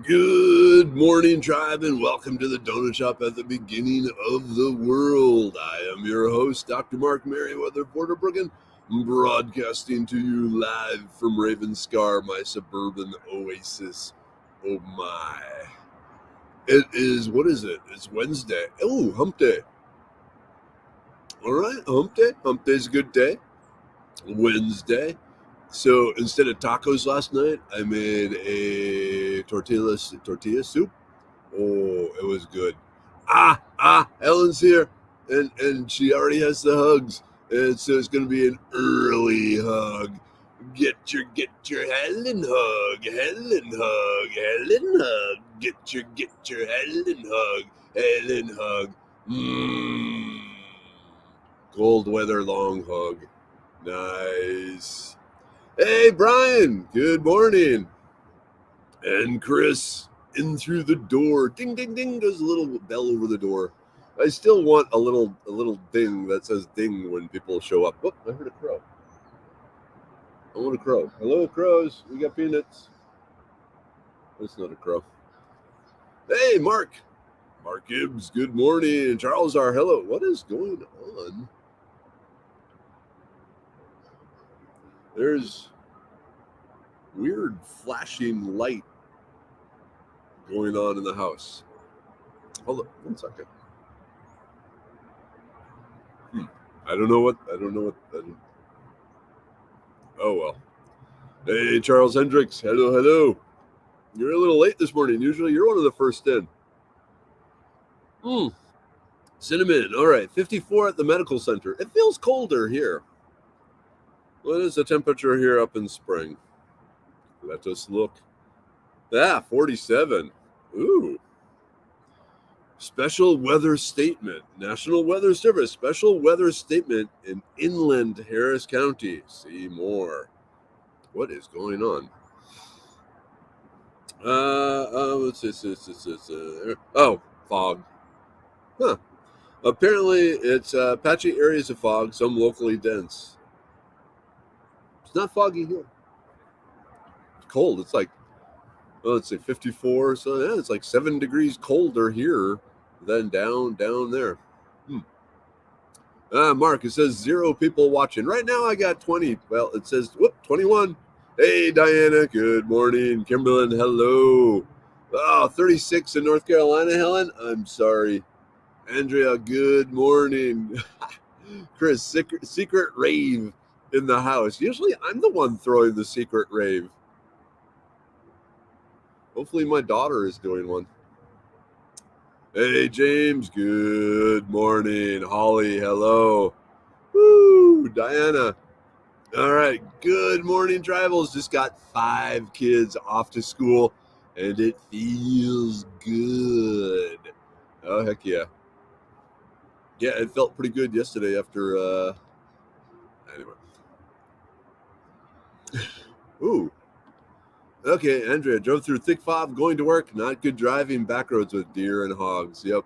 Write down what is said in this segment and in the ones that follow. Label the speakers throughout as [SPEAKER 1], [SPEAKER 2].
[SPEAKER 1] Good morning, tribe, and welcome to the Donut Shop at the beginning of the world. I am your host, Dr. Mark Merriweather Porterbrooken, broadcasting to you live from Ravenscar, my suburban oasis. Oh my. What is it? It's Wednesday. Oh, hump day. All right, hump day. Hump day's a good day. Wednesday. So instead of tacos last night, I made a tortilla soup. Oh, it was good. Ellen's here, and she already has the hugs, and so it's gonna be an early hug. Get your Helen hug, Helen hug, Helen hug. Get your Helen hug, Helen hug. Mmm. Cold weather long hug. Nice. Hey, Brian. Good morning. And Chris in through the door. Ding, ding, ding goes a little bell over the door. I still want a little ding that says ding when people show up. Oh, I heard a crow. I want a crow. Hello, crows. We got peanuts. That's not a crow. Hey, Mark. Mark Gibbs, good morning. Charles R. Hello. What is going on? There's weird flashing light going on in the house. Hold on 1 second. I don't know what. Oh well. Hey, Charles Hendricks. Hello, hello. You're a little late this morning. Usually you're one of the first in. Cinnamon. All right. 54 at the medical center. It feels colder here. What is the temperature here up in spring? Let us look. 47. Ooh. Special weather statement. National Weather Service. Special weather statement in inland Harris County. See more. What is going on? What's this? Oh, fog. Huh. Apparently, it's patchy areas of fog, some locally dense. It's not foggy here. It's cold. It's like, let's say 54. So yeah, it's like 7 degrees colder here than down there. Mark, it says 0 people watching. Right now I got 20. Well, it says, 21. Hey, Diana, good morning. Kimberlyn, hello. Oh, 36 in North Carolina, Helen. I'm sorry. Andrea, good morning. Chris, secret rave in the house. Usually I'm the one throwing the secret rave. Hopefully my daughter is doing one. Hey, James, good morning. Holly, hello. Woo, Diana. All right, good morning, Tribals. Just got 5 kids off to school, and it feels good. Oh, heck yeah. Yeah, it felt pretty good yesterday after, anyway. Ooh. Okay, Andrea, drove through thick fog going to work. Not good driving back roads with deer and hogs. Yep.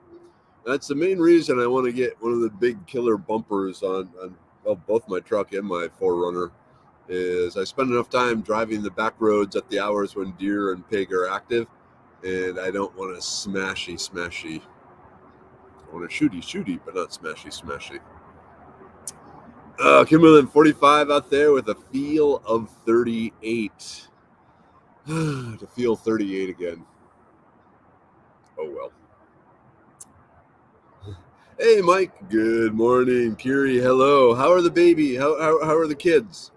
[SPEAKER 1] That's the main reason I want to get one of the big killer bumpers on both my truck and my 4Runner. Is I spend enough time driving the back roads at the hours when deer and pig are active, and I don't want to smashy. I want to shooty, but not smashy. Kimberlyn 45 out there with a feel of 38. To feel 38 again. Oh well. Hey, Mike. Good morning. Kiri, hello. How are the baby? How are the kids?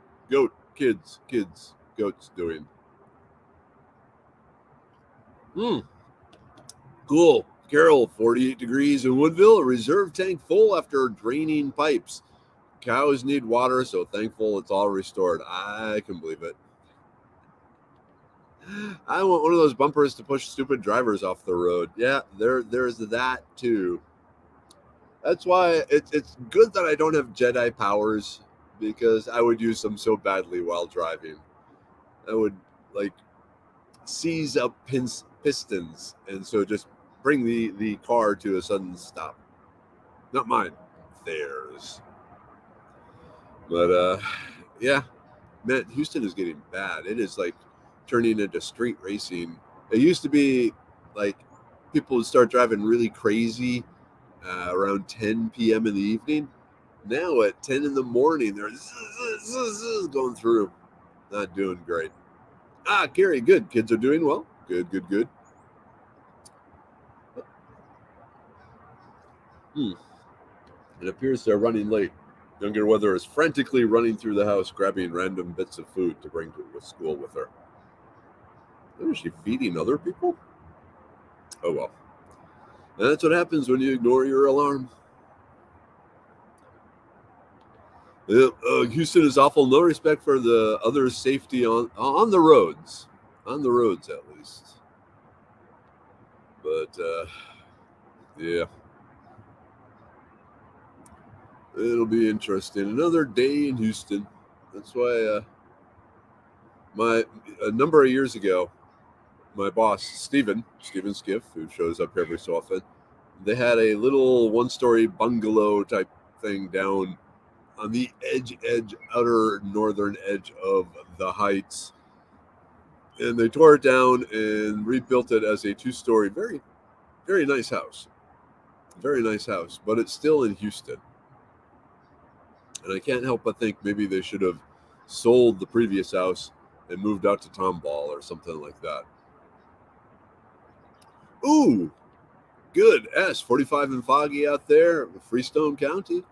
[SPEAKER 1] Kids, goats doing? Cool. Carol, 48 degrees in Woodville. A reserve tank full after draining pipes. Cows need water, so thankful it's all restored. I can believe it. I want one of those bumpers to push stupid drivers off the road. Yeah, there's that too. That's why it's good that I don't have Jedi powers, because I would use them so badly while driving. I would like seize up pistons, and so just bring the car to a sudden stop. Not mine, theirs. But yeah, man, Houston is getting bad. It is like turning into street racing It used to be like people would start driving really crazy around 10 p.m. in the evening. Now at 10 in the morning, they're going through. Not doing great. Gary, good. Kids are doing well. Good, good, good. It appears they're running late. Younger Weather is frantically running through the house, grabbing random bits of food to bring to school with her. Is she feeding other people? Oh well. That's what happens when you ignore your alarm. Houston is awful. No respect for the other safety on the roads. On the roads, at least. But, yeah. It'll be interesting. Another day in Houston. That's why a number of years ago, my boss, Steven Skiff, who shows up every so often, they had a little one-story bungalow type thing down on the outer northern edge of the Heights. And they tore it down and rebuilt it as a two-story, very, very nice house. Very nice house, but it's still in Houston. And I can't help but think maybe they should have sold the previous house and moved out to Tomball or something like that. Ooh, good. 45 and foggy out there in Freestone County.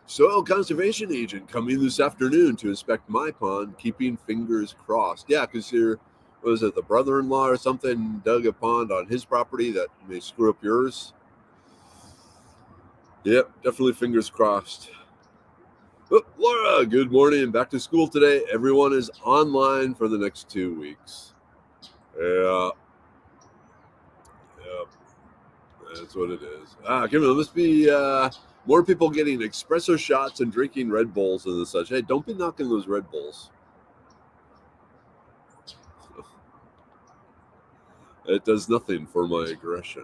[SPEAKER 1] Soil conservation agent coming this afternoon to inspect my pond, keeping fingers crossed. Yeah, because the brother-in-law or something dug a pond on his property that may screw up yours? Yep, definitely fingers crossed. Oh, Laura, good morning. Back to school today. Everyone is online for the next 2 weeks. Yeah. Yep. That's what it is. Kim, there must be more people getting espresso shots and drinking Red Bulls and such. Hey, don't be knocking those Red Bulls. It does nothing for my aggression.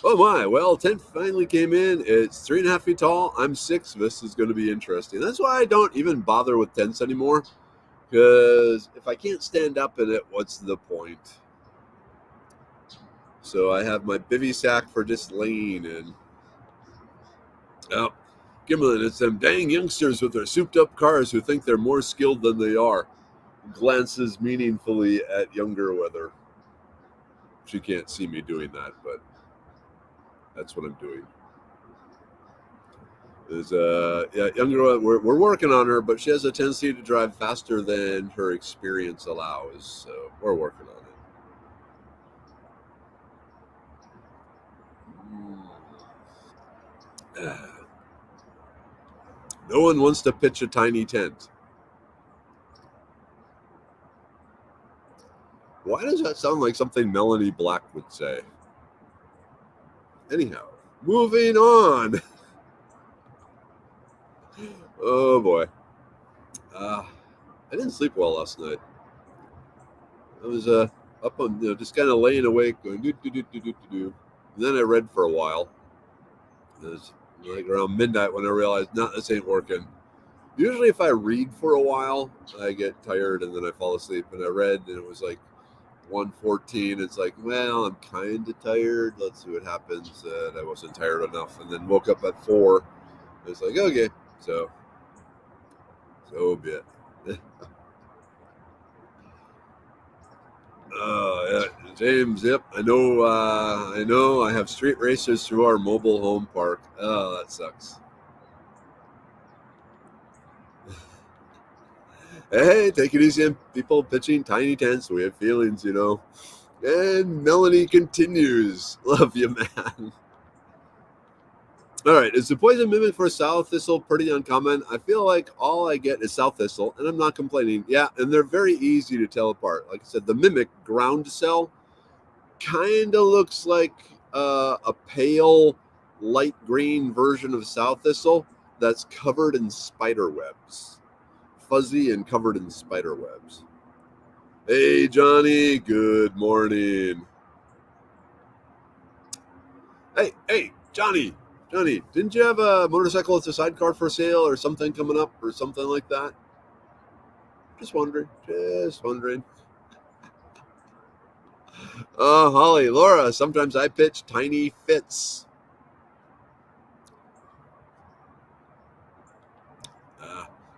[SPEAKER 1] Oh my, well, 10 finally came in. It's 3.5 feet tall. I'm 6. This is going to be interesting. That's why I don't even bother with tents anymore. Because if I can't stand up in it, what's the point? So I have my bivy sack for just laying in. Oh, Gimlin, it's them dang youngsters with their souped up cars who think they're more skilled than they are. Glances meaningfully at Younger Weather. She can't see me doing that, but that's what I'm doing. Is Younger, we're working on her, but she has a tendency to drive faster than her experience allows. So we're working on it. No one wants to pitch a tiny tent. Why does that sound like something Melanie Black would say? Anyhow, moving on. Oh boy. I didn't sleep well last night. I was up on, just kind of laying awake, going do do do do do do. And then I read for a while. It was like around midnight when I realized, no, this ain't working. Usually, if I read for a while, I get tired and then I fall asleep. And I read, and it was like 1:14. It's like, well, I'm kind of tired. Let's see what happens. And I wasn't tired enough, and then woke up at 4. It's like, okay, so be it. Yeah, James. Yep, I know. I have street races through our mobile home park. Oh, that sucks. Hey, take it easy on people pitching tiny tents. We have feelings, And Melanie continues. Love you, man. All right, is the poison mimic for sow thistle pretty uncommon? I feel like all I get is sow thistle, and I'm not complaining. Yeah, and they're very easy to tell apart. Like I said, the mimic ground cell kind of looks like a pale light green version of sow thistle that's covered in spider webs. Fuzzy and covered in spider webs. Hey, Johnny, good morning. Hey, Johnny, didn't you have a motorcycle with a sidecar for sale or something coming up or something like that? Just wondering. Holly, Laura, sometimes I pitch tiny fits.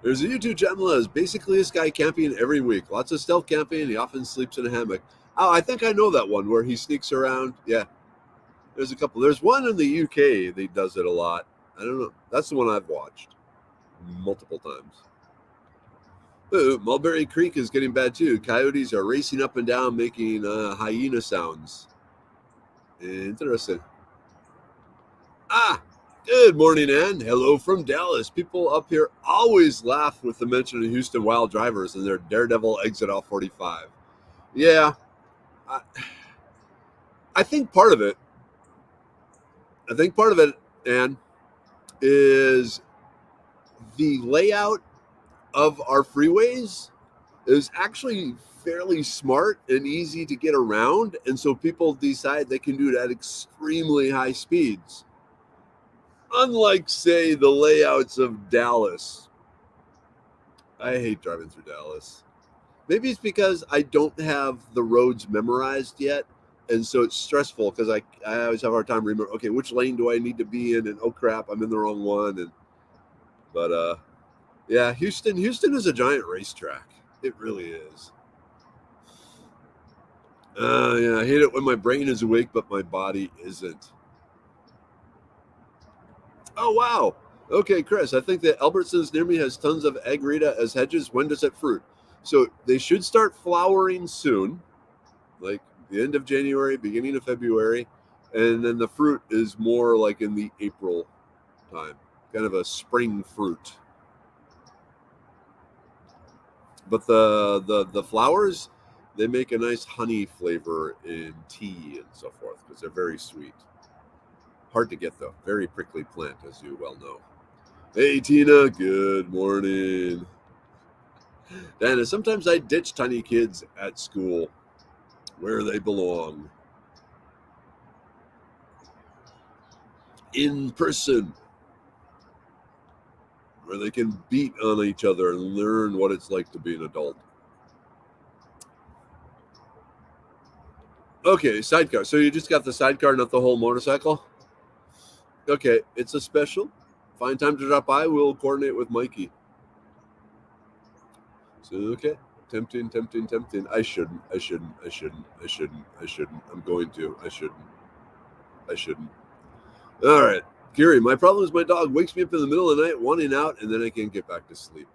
[SPEAKER 1] There's a YouTube channel that is basically this guy camping every week. Lots of stealth camping. He often sleeps in a hammock. Oh, I think I know that one where he sneaks around. Yeah, there's a couple. There's one in the UK that does it a lot. I don't know. That's the one I've watched multiple times. Ooh, Mulberry Creek is getting bad too. Coyotes are racing up and down, making hyena sounds. Interesting. Ah, good morning, Ann. Hello from Dallas. People up here always laugh with the mention of Houston Wild drivers and their daredevil exit off 45. Yeah, I, I think part of it, Ann, is the layout of our freeways is actually fairly smart and easy to get around. And so people decide they can do it at extremely high speeds. Unlike, say, the layouts of Dallas. I hate driving through Dallas. Maybe it's because I don't have the roads memorized yet. And so it's stressful because I always have a hard time remembering, okay, which lane do I need to be in? And oh crap, I'm in the wrong one. But yeah, Houston is a giant racetrack. It really is. Yeah, I hate it when my brain is awake, but my body isn't. Oh, wow. Okay, Chris, I think that Albertsons near me has tons of Agrita as hedges. When does it fruit? So they should start flowering soon, like the end of January, beginning of February. And then the fruit is more like in the April time, kind of a spring fruit. But the flowers, they make a nice honey flavor in tea and so forth because they're very sweet. Hard to get though. Very prickly plant, as you well know. Hey Tina, good morning. Dana, sometimes I ditch tiny kids at school where they belong. In person, where they can beat on each other and learn what it's like to be an adult. Okay, sidecar. So you just got the sidecar, not the whole motorcycle? Okay, it's a special. Find time to drop by. We'll coordinate with Mikey. So, okay. Tempting. I shouldn't. I'm going to. I shouldn't. All right. Kiri, my problem is my dog wakes me up in the middle of the night wanting out, and then I can't get back to sleep.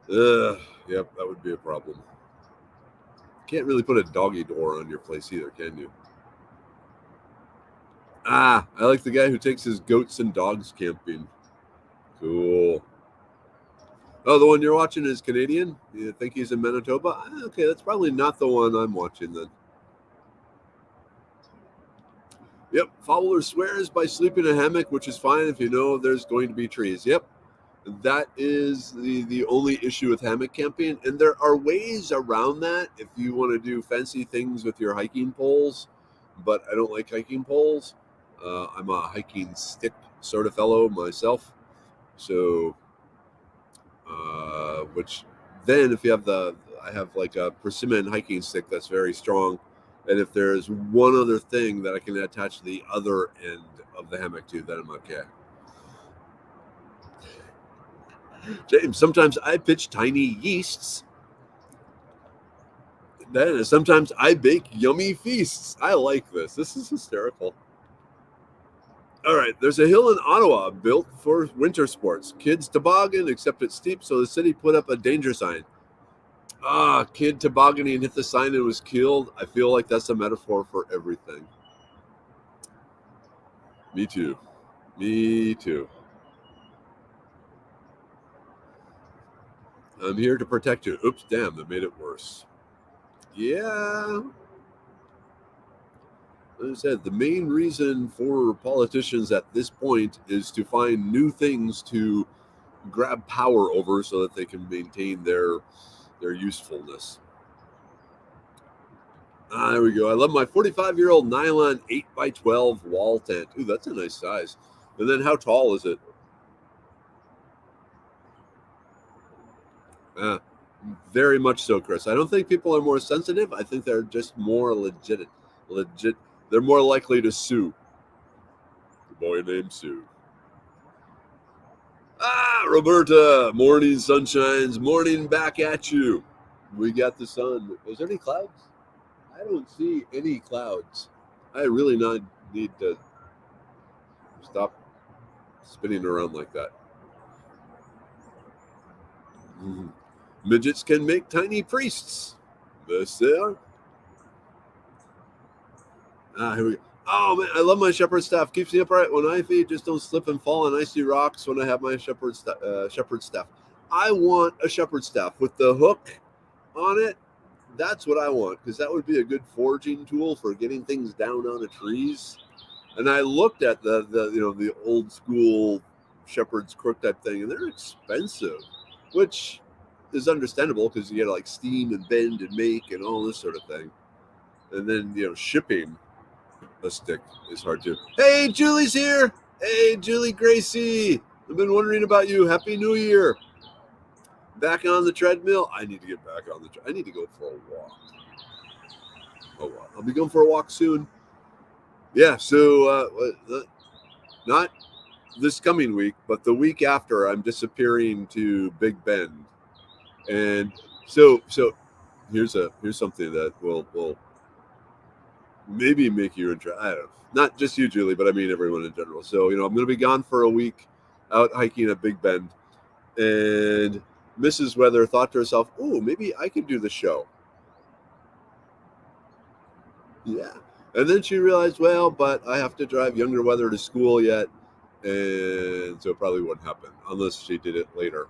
[SPEAKER 1] Yep, that would be a problem. Can't really put a doggy door on your place either, can you? I like the guy who takes his goats and dogs camping. Cool. Oh, the one you're watching is Canadian? You think he's in Manitoba? Okay, that's probably not the one I'm watching then. Yep, Fowler swears by sleeping in a hammock, which is fine if you know there's going to be trees. Yep, that is the only issue with hammock camping. And there are ways around that if you want to do fancy things with your hiking poles. But I don't like hiking poles. I'm a hiking stick sort of fellow myself. So, which then if you have I have like a persimmon hiking stick that's very strong. And if there's one other thing that I can attach to the other end of the hammock to, then I'm okay. James, sometimes I pitch tiny yeasts. Then sometimes I bake yummy feasts. I like this. This is hysterical. All right, there's a hill in Ottawa built for winter sports. Kids toboggan, except it's steep, so the city put up a danger sign. Kid tobogganing hit the sign and was killed. I feel like that's a metaphor for everything. Me too. I'm here to protect you. Oops, damn, that made it worse. Yeah. As I said, the main reason for politicians at this point is to find new things to grab power over so that they can maintain their usefulness. There we go. I love my 45-year-old nylon 8x12 wall tent. Ooh, that's a nice size. And then how tall is it? Very much so, Chris. I don't think people are more sensitive. I think they're just more legit. Legit. They're more likely to sue. The boy named Sue. Ah, Roberta. Morning sunshines. Morning back at you. We got the sun. Is there any clouds? I don't see any clouds. I really not need to stop spinning around like that. Mhm. Midgets can make tiny priests. This there. Ah, here we go. Oh man, I love my shepherd staff. Keeps me upright when I feed. Just don't slip and fall on icy rocks when I have my shepherd staff. I want a shepherd staff with the hook on it. That's what I want because that would be a good foraging tool for getting things down on the trees. And I looked at the old school shepherd's crook type thing, and they're expensive, which is understandable because you got to like steam and bend and make and all this sort of thing. And then shipping a stick is hard too. Hey, Julie's here. Hey, Julie Gracie. I've been wondering about you. Happy New Year. Back on the treadmill. I need to get back on I need to go for a walk. Oh, well, I'll be going for a walk soon. Yeah, so not this coming week, but the week after, I'm disappearing to Big Bend, and so here's something that will maybe make you interested. I don't know, not just you, Julie, but I mean everyone in general. So I'm going to be gone for a week, out hiking at Big Bend, and Mrs. Weather thought to herself, "Oh, maybe I could do the show." Yeah, and then she realized, well, but I have to drive younger Weather to school yet, and so it probably wouldn't happen unless she did it later.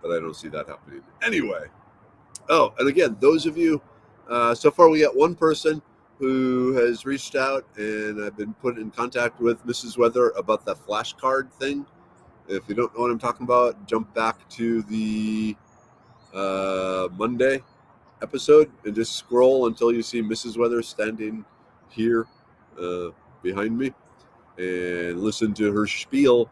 [SPEAKER 1] But I don't see that happening anyway. Oh, and again, those of you, so far we got one person who has reached out, and I've been put in contact with Mrs. Weather about the flashcard thing. If you don't know what I'm talking about, jump back to the Monday episode and just scroll until you see Mrs. Weather standing here behind me and listen to her spiel.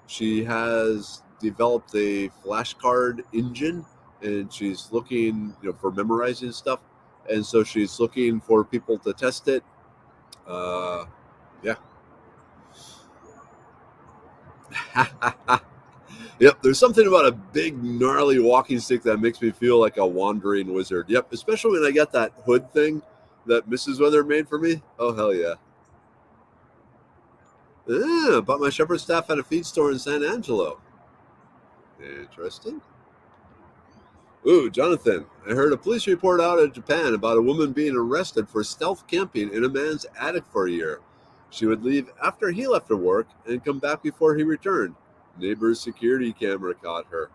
[SPEAKER 1] She has developed a flashcard engine, and she's looking for memorizing stuff, and so she's looking for people to test it. Yeah. Yep, there's something about a big gnarly walking stick that makes me feel like a wandering wizard. Yep, especially when I got that hood thing that Mrs. Weather made for me. Oh hell yeah. Bought my shepherd staff at a feed store in San Angelo. Interesting. Ooh, Jonathan, I heard a police report out of Japan about a woman being arrested for stealth camping in a man's attic for a year. She would leave after he left for work and come back before he returned. Neighbor's security camera caught her.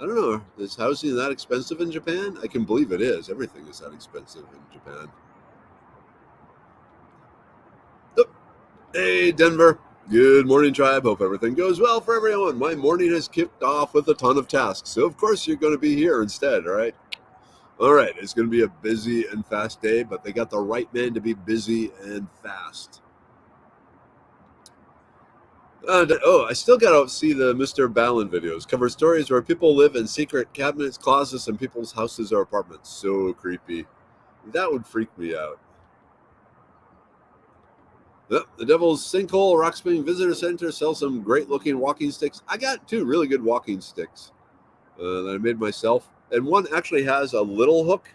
[SPEAKER 1] I don't know. Is housing that expensive in Japan? I can believe it is. Everything is that expensive in Japan. Oh, hey, Denver. Good morning, tribe. Hope everything goes well for everyone. My morning has kicked off with a ton of tasks. So, of course, you're going to be here instead, all right? All right. It's going to be a busy and fast day, but they got the right man to be busy and fast. I still got to see the Mr. Ballin videos. Cover stories where people live in secret cabinets, closets, and people's houses or apartments. So creepy. That would freak me out. The Devil's Sinkhole Rock Spring Visitor Center sells some great-looking walking sticks. I got 2 really good walking sticks that I made myself, and one actually has a little hook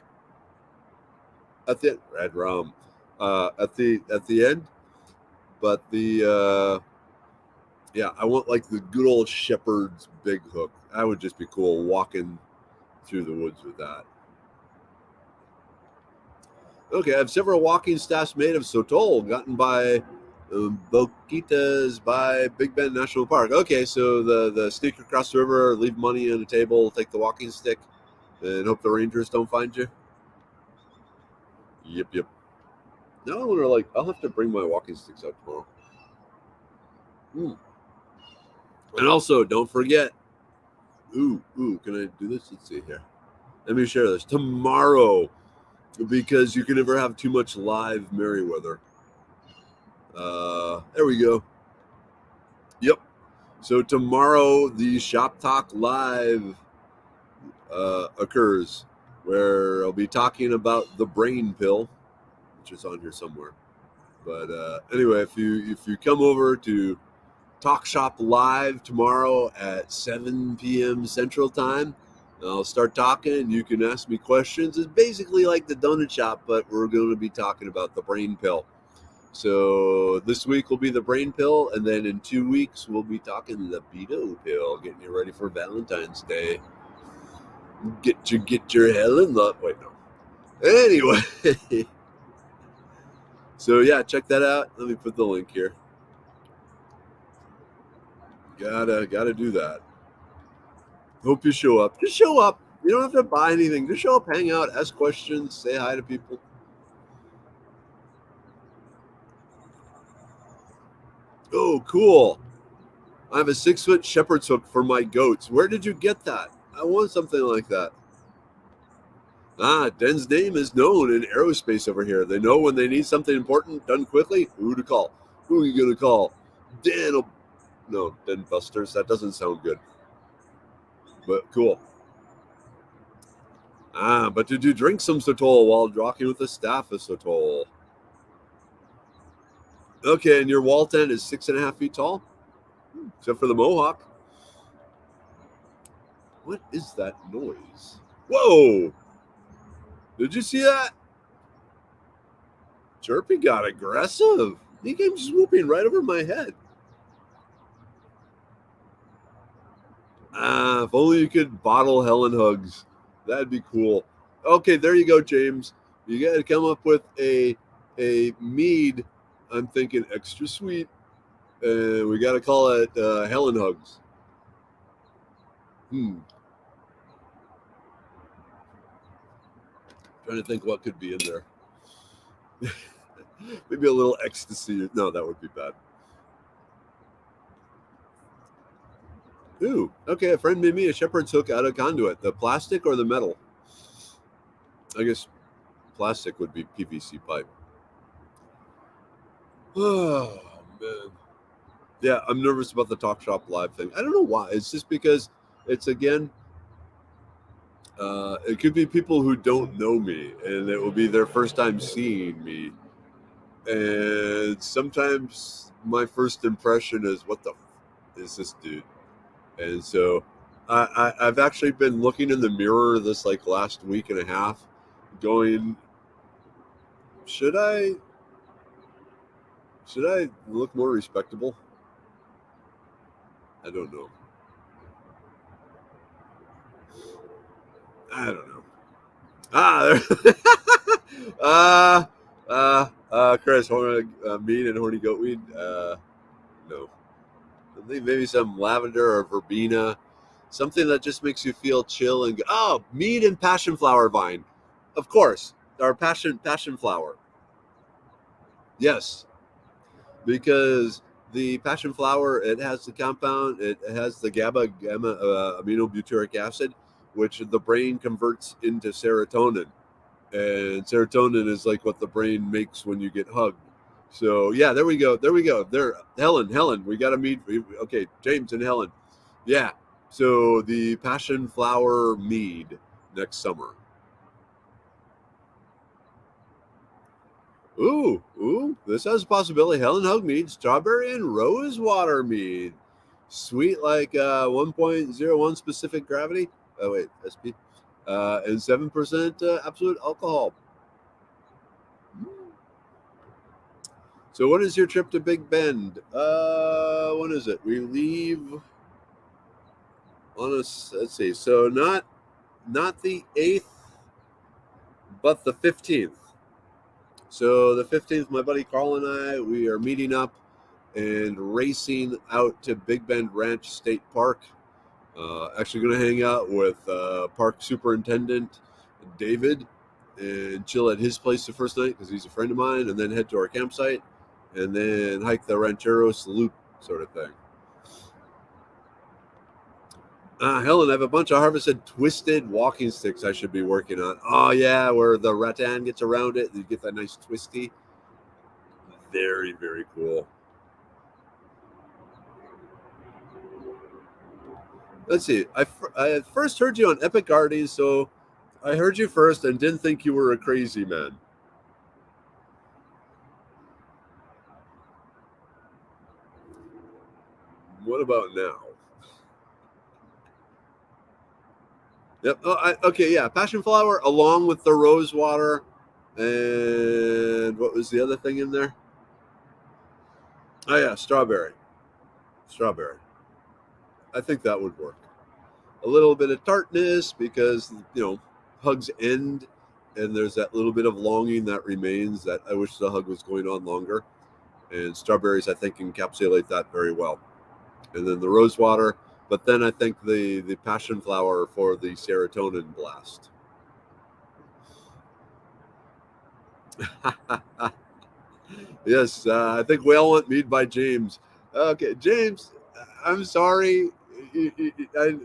[SPEAKER 1] at the red rum at the end. But I want like the good old shepherd's big hook. That would just be cool walking through the woods with that. Okay, I have several walking staffs made of sotol gotten by Boquitas by Big Bend National Park. Okay, so the sneak across the river, leave money on the table, take the walking stick, and hope the rangers don't find you. Yep. Now I wonder, I'll have to bring my walking sticks out tomorrow. And also, don't forget. Ooh, can I do this? Let's see here. Let me share this tomorrow, because you can never have too much live Merriweather. There we go. Yep. So tomorrow, the Shop Talk Live occurs, where I'll be talking about the brain pill, which is on here somewhere. But anyway, if you come over to Talk Shop Live tomorrow at 7 p.m. Central Time, I'll start talking. You can ask me questions. It's basically like the donut shop, but we're going to be talking about the brain pill. So this week will be the brain pill, and then in 2 weeks we'll be talking libido pill, getting you ready for Valentine's Day. Get your hell in love. Wait, no. Anyway, so yeah, check that out. Let me put the link here. Gotta do that. Hope you show up. Just show up. You don't have to buy anything. Just show up, hang out, ask questions, say hi to people. Oh, cool. I have a 6-foot shepherd's hook for my goats. Where did you get that? I want something like that. Den's name is known in aerospace over here. They know when they need something important done quickly, who to call. Who are you going to call? Dan. No, Den Busters. That doesn't sound good. But cool. But did you drink some Sotol while rocking with the staff of Sotol? Okay, and your wall tent is 6.5 feet tall? Except for the mohawk. What is that noise? Whoa! Did you see that? Chirpy got aggressive. He came swooping right over my head. If only you could bottle Helen hugs. That'd be cool. Okay, there you go, James. You got to come up with a mead. I'm thinking extra sweet. We got to call it Helen hugs. Trying to think what could be in there. Maybe a little ecstasy. No, that would be bad. Ooh, okay. A friend made me a shepherd's hook out of conduit. The plastic or the metal? I guess plastic would be PVC pipe. Oh, man. Yeah, I'm nervous about the Talk Shop Live thing. I don't know why. It's just because it's, again, it could be people who don't know me, and it will be their first time seeing me. And sometimes my first impression is, what the is this dude? And so I've actually been looking in the mirror this like last week and a half, going, should I look more respectable? I don't know. I don't know. Chris, mead and horny goatweed. No. I think maybe some lavender or verbena, something that just makes you feel chill and mead and passion flower vine, of course, our passion flower. Yes, because the passion flower, it has the compound, it has the gamma aminobutyric acid, which the brain converts into serotonin, and serotonin is like what the brain makes when you get hugged. So yeah, there we go. There, Helen, we got to meet. Okay, James and Helen. Yeah. So the passion flower mead next summer. Ooh, this has a possibility. Helen Hug mead, strawberry and rose water mead. Sweet like 1.01 specific gravity. Oh, wait, SP. And 7% absolute alcohol. So when is your trip to Big Bend? When is it? We leave on let's see. So not the 8th, but the 15th. So the 15th, my buddy Carl and I, we are meeting up and racing out to Big Bend Ranch State Park. Actually going to hang out with Park Superintendent David and chill at his place the first night because he's a friend of mine, and then head to our campsite and then hike the Rancheros Loop sort of thing. Helen, I have a bunch of harvested twisted walking sticks I should be working on. Oh, yeah, where the rattan gets around it and you get that nice twisty. Very, very cool. Let's see. I first heard you on Epic Arties, so I heard you first and didn't think you were a crazy man. What about now? Yep. Oh, okay, yeah. Passion flower along with the rose water. And what was the other thing in there? Oh, yeah, strawberry. Strawberry. I think that would work. A little bit of tartness because, hugs end and there's that little bit of longing that remains that I wish the hug was going on longer. And strawberries, I think, encapsulate that very well. And then the rose water, but then I think the passion flower for the serotonin blast. Yes, I think we all want Mead by James. Okay, James, I'm sorry. I,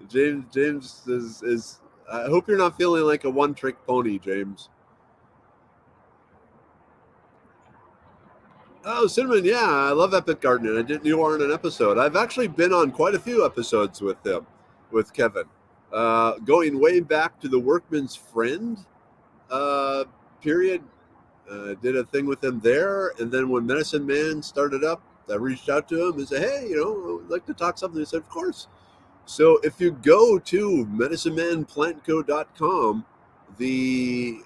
[SPEAKER 1] James is. I hope you're not feeling like a one-trick pony, James. Oh, Cinnamon, yeah, I love Epic Gardening. I didn't you were in an episode. I've actually been on quite a few episodes with him, with Kevin, going way back to the Workman's Friend uh, period. Did a thing with him there, and then when Medicine Man started up, I reached out to him and said, "Hey, I'd like to talk something." He said, "Of course." So if you go to medicinemanplantco.com, the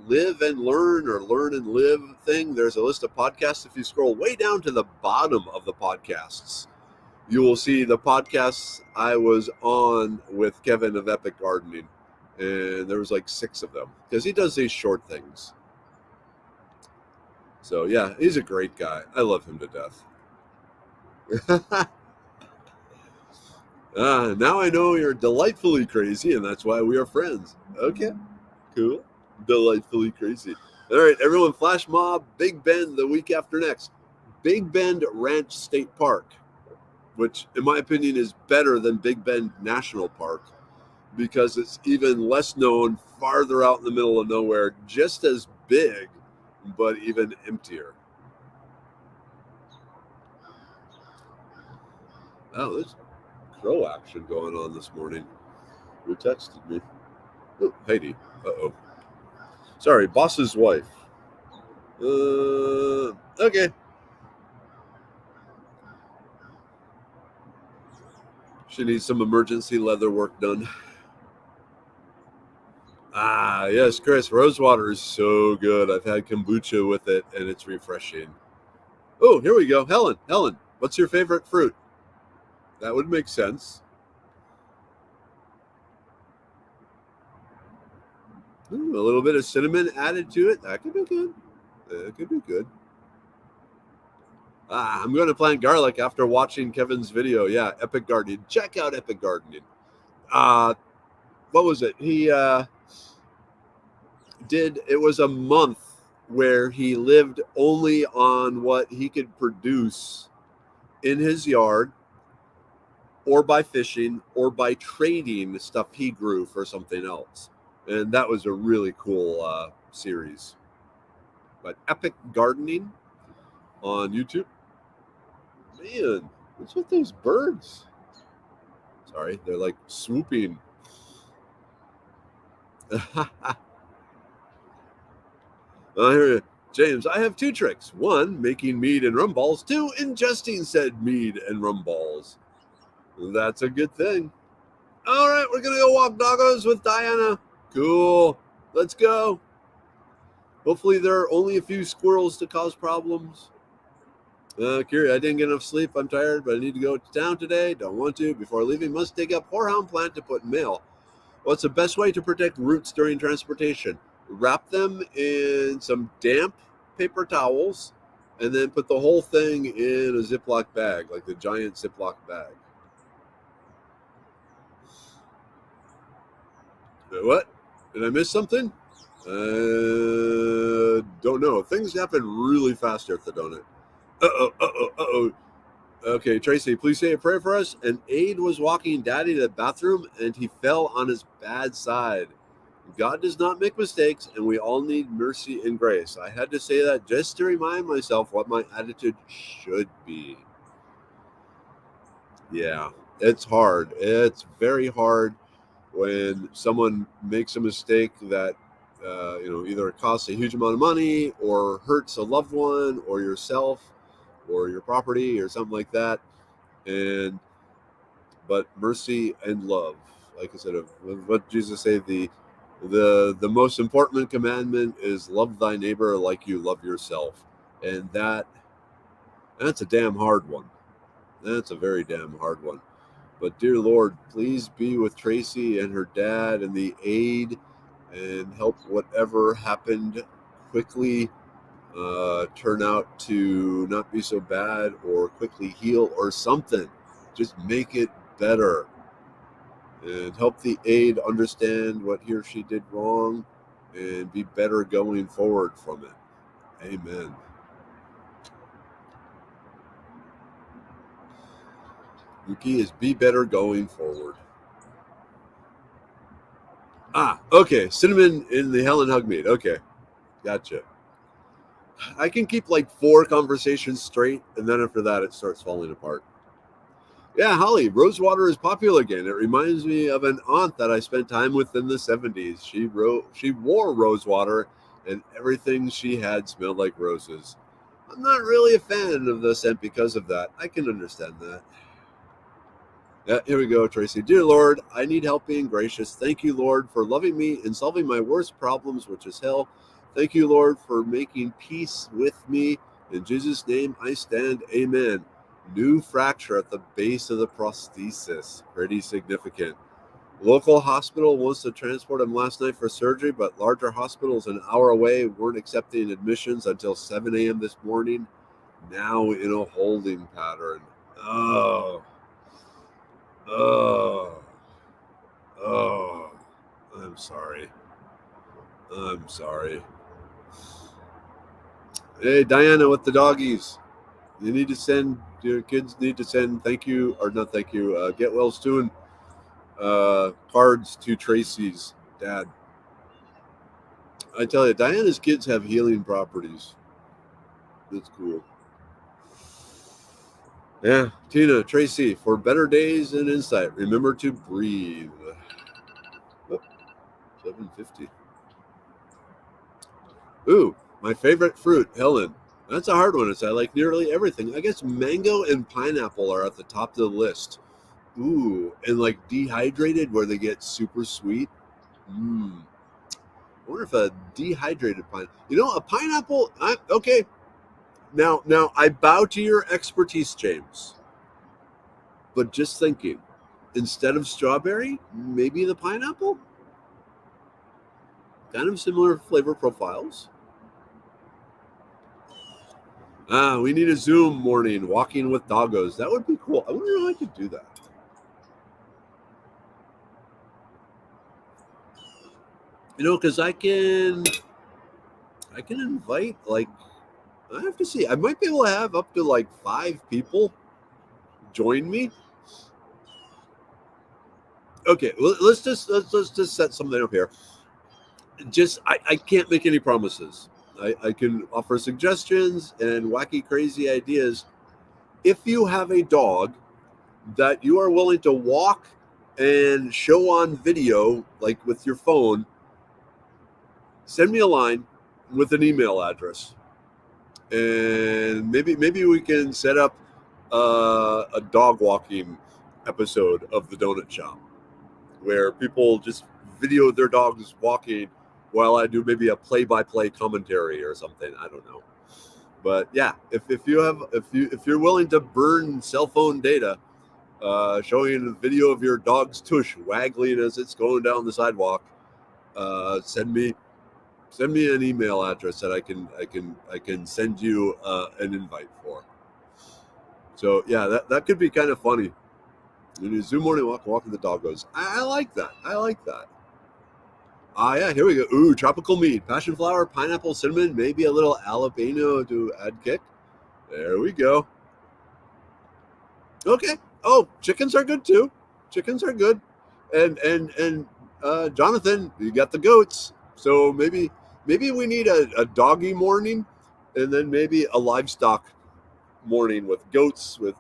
[SPEAKER 1] live and learn or learn and live thing, there's a list of podcasts. If you scroll way down to the bottom of the podcasts, you will see the podcasts I was on with Kevin of Epic Gardening. And there was like 6 of them because he does these short things. So yeah, he's a great guy. I love him to death. Now I know you're delightfully crazy, and that's why we are friends. Okay, cool. Delightfully crazy. All right, everyone, flash mob, Big Bend the week after next. Big Bend Ranch State Park, which in my opinion is better than Big Bend National Park because it's even less known, farther out in the middle of nowhere, just as big, but even emptier. Oh, there's crow action going on this morning. Who texted me? Oh, Heidi. Uh-oh. Sorry, boss's wife. Okay. She needs some emergency leather work done. Ah, yes, Chris. Rosewater is so good. I've had kombucha with it, and it's refreshing. Oh, here we go. Helen, what's your favorite fruit? That would make sense. Ooh, a little bit of cinnamon added to it. That could be good. That could be good. I'm going to plant garlic after watching Kevin's video. Yeah, Epic Gardening. Check out Epic Gardening. Uh, what was it? He it was a month where he lived only on what he could produce in his yard or by fishing or by trading stuff he grew for something else. And that was a really cool series. But Epic Gardening on YouTube. Man, what's with those birds? Sorry, they're like swooping. Here, James, I have 2 tricks. 1, making mead and rum balls. 2, ingesting said mead and rum balls. That's a good thing. All right, we're going to go walk doggos with Diana. Cool. Let's go. Hopefully there are only a few squirrels to cause problems. Kiri, I didn't get enough sleep. I'm tired, but I need to go to town today. Don't want to. Before leaving, must dig up horehound plant to put in mail. What's the best way to protect roots during transportation? Wrap them in some damp paper towels and then put the whole thing in a Ziploc bag, like the giant Ziploc bag. What? Did I miss something? Don't know. Things happen really fast here at the donut. Uh-oh. Okay, Tracy, please say a prayer for us. An aide was walking Daddy to the bathroom and he fell on his bad side. God does not make mistakes, and we all need mercy and grace. I had to say that just to remind myself what my attitude should be. Yeah, it's hard. It's very hard when someone makes a mistake that either costs a huge amount of money or hurts a loved one or yourself or your property or something like that. And but mercy and love, like I said, of what Jesus say, the most important commandment is love thy neighbor like you love yourself, and that's a damn hard one. That's a very damn hard one. But dear Lord, please be with Tracy and her dad and the aide, and help whatever happened quickly turn out to not be so bad, or quickly heal or something. Just make it better, and help the aide understand what he or she did wrong and be better going forward from it. Amen. The key is be better going forward. Okay. Cinnamon in the Helen Hug meat. Okay. Gotcha. I can keep like 4 conversations straight, and then after that, it starts falling apart. Yeah, Holly, rosewater is popular again. It reminds me of an aunt that I spent time with in the 70s. She wore rosewater, and everything she had smelled like roses. I'm not really a fan of the scent because of that. I can understand that. Yeah, here we go, Tracy. Dear Lord, I need help being gracious. Thank you, Lord, for loving me and solving my worst problems, which is hell. Thank you, Lord, for making peace with me. In Jesus' name I stand. Amen. New fracture at the base of the prosthesis. Pretty significant. Local hospital wants to transport him last night for surgery, but larger hospitals an hour away weren't accepting admissions until 7 a.m. this morning. Now in a holding pattern. Oh. Oh. Oh. I'm sorry. I'm sorry. Hey, Diana with the doggies. You need to send, your kids need to send thank you, or not thank you, get well soon cards to Tracy's dad. I tell you, Diana's kids have healing properties. That's cool. Yeah, Tina, Tracy, for better days and insight, remember to breathe. Oh, 750. Ooh, my favorite fruit, Helen. That's a hard one. It's I like nearly everything. I guess mango and pineapple are at the top of the list. Ooh, and like dehydrated where they get super sweet. Mmm. I wonder if a dehydrated pine. A pineapple. Okay. Now I bow to your expertise, James. But just thinking, instead of strawberry, maybe the pineapple. Kind of similar flavor profiles. We need a Zoom morning walking with doggos. That would be cool. I wonder how I could do that. Because I can invite, like, I have to see. I might be able to have up to like 5 people join me. Okay, well, let's just set something up here. I can't make any promises. I can offer suggestions and wacky, crazy ideas. If you have a dog that you are willing to walk and show on video, like with your phone, send me a line with an email address, and maybe we can set up a dog walking episode of the Donut Shop where people just video their dogs walking while I do maybe a play-by-play commentary or something. I don't know. But yeah, if you're willing to burn cell phone data, showing a video of your dog's tush waggling as it's going down the sidewalk, send me an email address that I can send you an invite for. So yeah, that could be kind of funny. When you Zoom morning walking the doggos. I like that. I like that. Yeah, here we go. Ooh, tropical meat, passion flower, pineapple, cinnamon, maybe a little jalapeno to add kick. There we go. Okay. Oh, chickens are good too. Chickens are good. And Jonathan, you got the goats. So maybe we need a doggy morning, and then maybe a livestock morning with goats, with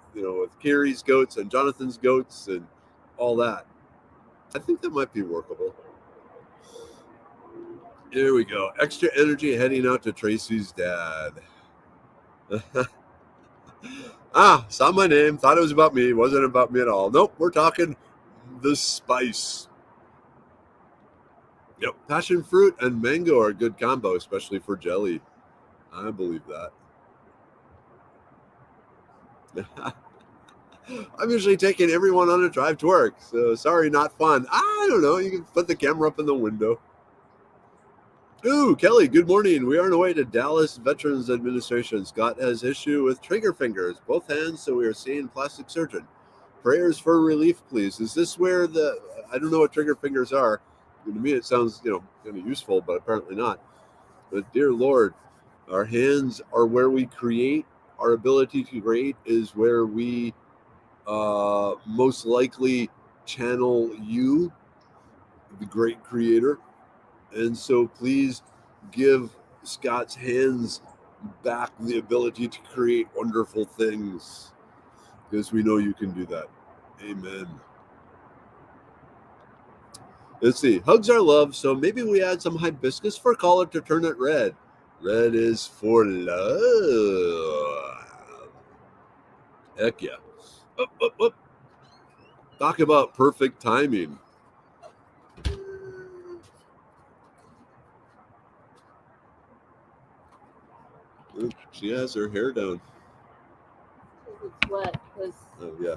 [SPEAKER 1] Carrie's goats and Jonathan's goats and all that. I think that might be workable. Here we go. Extra energy heading out to Tracy's dad. Saw my name, thought it was about me, wasn't about me at all. Nope, we're talking the spice. Yep, passion fruit and mango are a good combo, especially for jelly. I believe that. I'm usually taking everyone on a drive to work, so sorry, not fun. I don't know. You can put the camera up in the window. Ooh, Kelly, good morning. We are on our way to Dallas Veterans Administration. Scott has issue with trigger fingers, both hands, so we are seeing plastic surgeon. Prayers for relief, please. Is this where I don't know what trigger fingers are. To me, it sounds, kind of useful, but apparently not. But dear Lord, our hands are where we create. Our ability to create is where we most likely channel you, the great creator. And so please give Scott's hands back the ability to create wonderful things, because we know you can do that. Amen. Let's see. Hugs are love, so maybe we add some hibiscus for color to turn it red. Red is for love. Heck yeah. Up, up, up. Talk about perfect timing. Oop, she has her hair down.
[SPEAKER 2] It's wet because
[SPEAKER 1] yeah,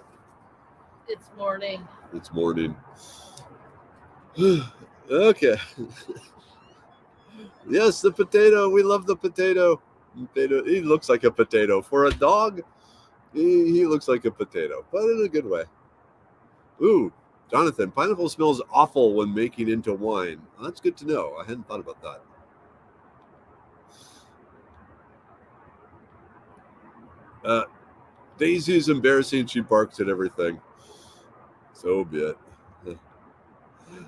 [SPEAKER 2] it's morning.
[SPEAKER 1] It's morning. Okay. Yes, the potato. We love the potato. Potato. He looks like a potato. For a dog, he looks like a potato, but in a good way. Ooh, Jonathan, pineapple smells awful when making into wine. Well, that's good to know. I hadn't thought about that. Daisy is embarrassing. She barks at everything. So be it.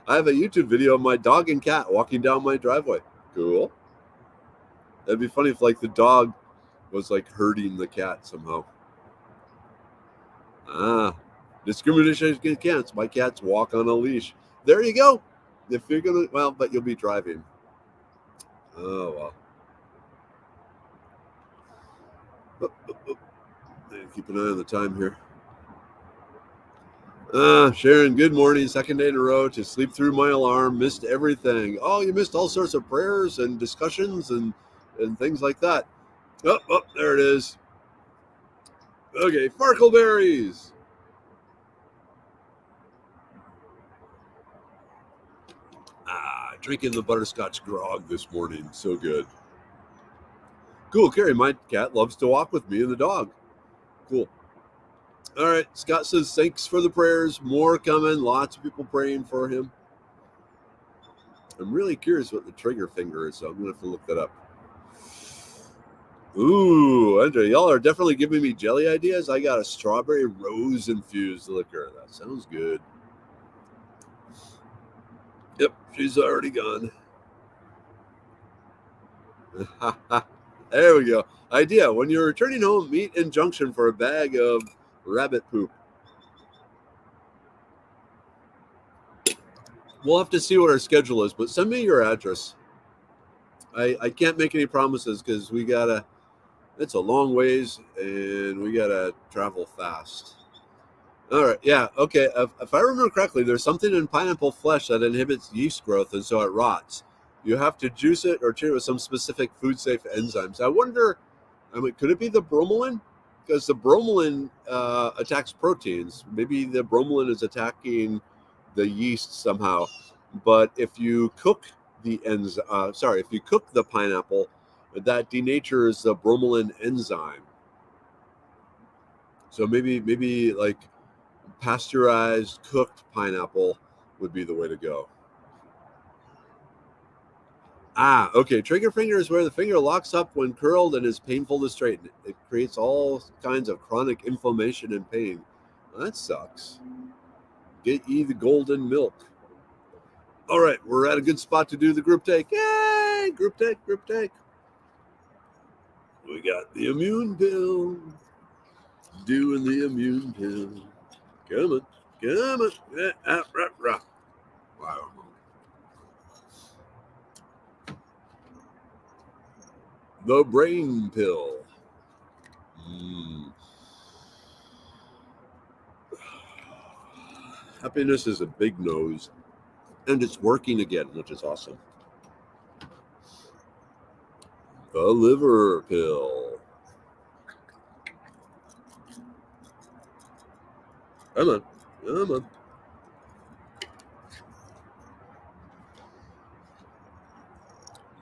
[SPEAKER 1] I have a YouTube video of my dog and cat walking down my driveway. Cool. That'd be funny if the dog was herding the cat somehow. Discrimination against cats. My cats walk on a leash. There you go. If you're gonna, but you'll be driving. Oh well. Keep an eye on the time here. Sharon, good morning. Second day in a row to sleep through my alarm. Missed everything. Oh, you missed all sorts of prayers and discussions and things like that. Oh, there it is. Okay, Farkleberries. Drinking the butterscotch grog this morning. So good. Cool, Carrie. My cat loves to walk with me and the dog. Cool. All right. Scott says, thanks for the prayers. More coming. Lots of people praying for him. I'm really curious what the trigger finger is, so I'm going to have to look that up. Ooh, Andre, y'all are definitely giving me jelly ideas. I got a strawberry rose infused liquor. That sounds good. Yep, she's already gone. There we go. Idea. When you're returning home, meet in Junction for a bag of rabbit poop. We'll have to see what our schedule is, but send me your address. I can't make any promises because it's a long ways and we gotta travel fast. All right, yeah, okay. If I remember correctly, there's something in pineapple flesh that inhibits yeast growth and so it rots. You have to juice it or treat it with some specific food-safe enzymes. I wonder, could it be the bromelain? Because the bromelain attacks proteins. Maybe the bromelain is attacking the yeast somehow. But if you cook if you cook the pineapple, that denatures the bromelain enzyme. So maybe pasteurized cooked pineapple would be the way to go. Okay. Trigger finger is where the finger locks up when curled and is painful to straighten. It creates all kinds of chronic inflammation and pain. That sucks. Get ye the golden milk. All right, we're at a good spot to do the group take. Yay! Group take. We got the immune pill. doing the immune pill. Come on, come on. Wow. The brain pill. Happiness is a big nose, and it's working again, which is awesome. The liver pill. Come on, come on.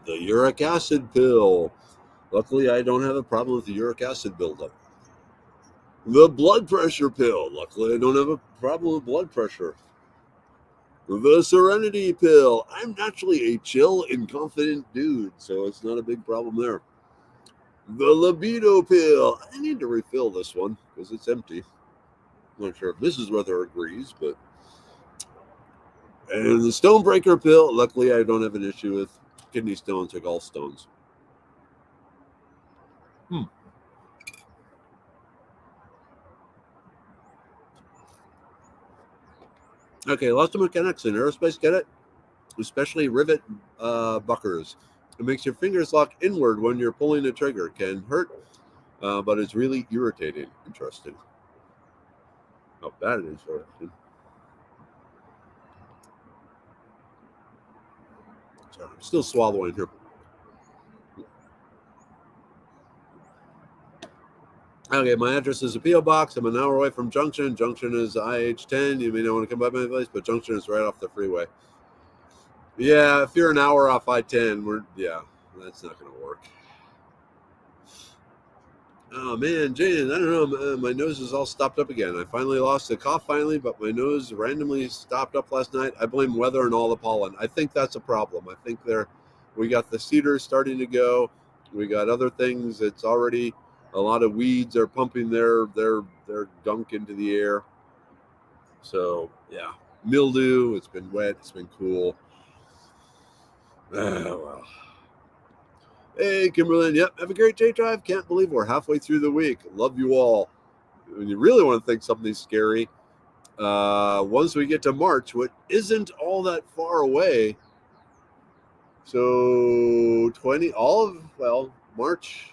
[SPEAKER 1] The uric acid pill. Luckily, I don't have a problem with the uric acid buildup. The blood pressure pill. Luckily, I don't have a problem with blood pressure. The serenity pill. I'm naturally a chill and confident dude, so it's not a big problem there. The libido pill. I need to refill this one because it's empty. I'm not sure if Mrs. Weather agrees, but. And the stonebreaker pill. Luckily, I don't have an issue with kidney stones or gallstones. Okay, lots of mechanics in aerospace, get it? Especially rivet buckers. It makes your fingers lock inward when you're pulling the trigger. Can hurt, but it's really irritating. Interesting. How bad it is. Interesting. Sorry, I'm still swallowing here. Okay, my address is a P.O. Box. I'm an hour away from Junction. Junction is IH10. You may not want to come by my place, but Junction is right off the freeway. Yeah, if you're an hour off I-10, that's not going to work. Oh man, Jane, I don't know. My nose is all stopped up again. I finally lost the cough but my nose randomly stopped up last night. I blame weather and all the pollen. I think that's a problem. I think we got the cedars starting to go. We got other things. It's already a lot of weeds are pumping their gunk into the air. So yeah, mildew. It's been wet. It's been cool. Well. Hey, Kimberlyn. Yep. Have a great day, Drive. Can't believe we're halfway through the week. Love you all. When you really want to think something scary, once we get to March, which isn't all that far away. So March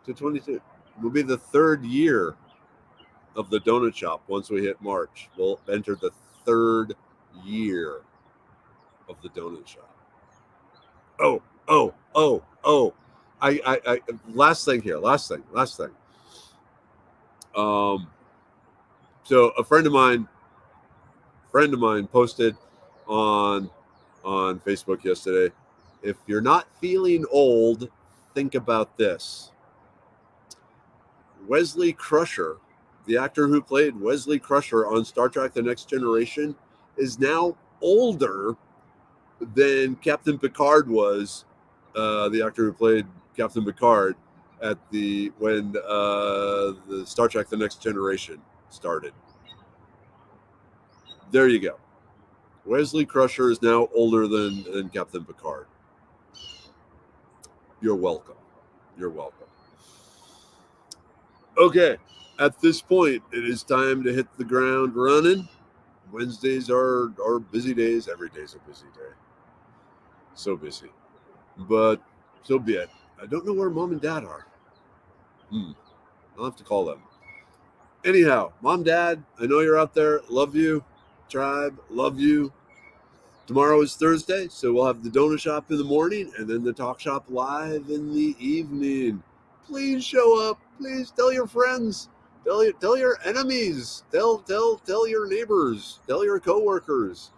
[SPEAKER 1] to 22 will be the third year of the donut shop. Once we hit March, we'll enter the third year of the donut shop. Oh. I last thing. So a friend of mine posted on Facebook yesterday. If you're not feeling old, think about this. Wesley Crusher, the actor who played Wesley Crusher on Star Trek: The Next Generation, is now older than Captain Picard was. The actor who played Captain Picard when the Star Trek: The Next Generation started. There you go. Wesley Crusher is now older than Captain Picard. You're welcome. Okay, at this point, it is time to hit the ground running. Wednesdays are busy days. Every day is a busy day. So busy. But so be it. I don't know where Mom and Dad are. I'll have to call them. Anyhow, Mom, Dad, I know you're out there. Love you. Tribe, love you. Tomorrow is Thursday, so we'll have the donut shop in the morning and then the talk shop live in the evening. Please show up. Please tell your friends. Tell your enemies. Tell your neighbors. Tell your coworkers.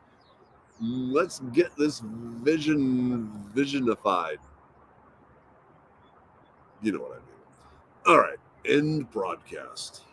[SPEAKER 1] Let's get this visionified. You know what I mean. All right, end broadcast.